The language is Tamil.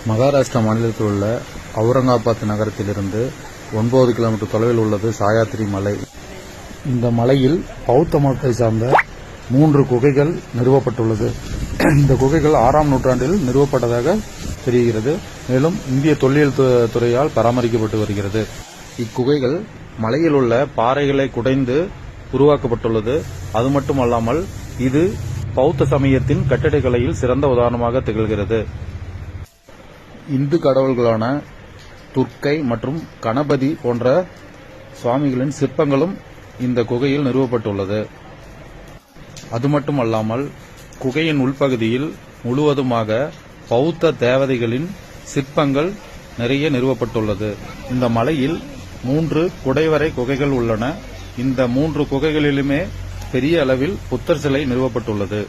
மகாராஷ்டிரா மாநிலத்தில் உள்ள அவுரங்காபாத் நகரத்திலிருந்து 9 கிலோமீட்டர் தொலைவில் உள்ளது சாயாத்ரி மலை. இந்த மலையில் பௌத்த மதத்தை சார்ந்த 3 குகைகள் நிறுவப்பட்டுள்ளது. இந்த குகைகள் 6ஆம் நூற்றாண்டில் நிறுவப்பட்டதாக தெரிகிறது. மேலும் இந்திய தொல்லியல் துறையால் பராமரிக்கப்பட்டு வருகிறது. இக்குகைகள் மலையில் உள்ள பாறைகளை குடைந்து உருவாக்கப்பட்டுள்ளது. அது மட்டுமல்லாமல் இது பௌத்த சமயத்தின் கட்டிடக்கலையில் சிறந்த உதாரணமாக திகழ்கிறது. இந்து கடவுள்களான துர்க்கை மற்றும் கணபதி போன்ற சுவாமிகளின் சிற்பங்களும் இந்த குகையில் நிறுவப்பட்டுள்ளது. அது மட்டுமல்லாமல் குகையின் உள்பகுதியில் முழுவதுமாக பௌத்த தேவதைகளின் சிற்பங்கள் நிறைய நிறுவப்பட்டுள்ளது. இந்த மலையில் 3 குடைவரை குகைகள் உள்ளன. இந்த 3 குகைகளிலுமே பெரிய அளவில் புத்தர் சிலை நிறுவப்பட்டுள்ளது.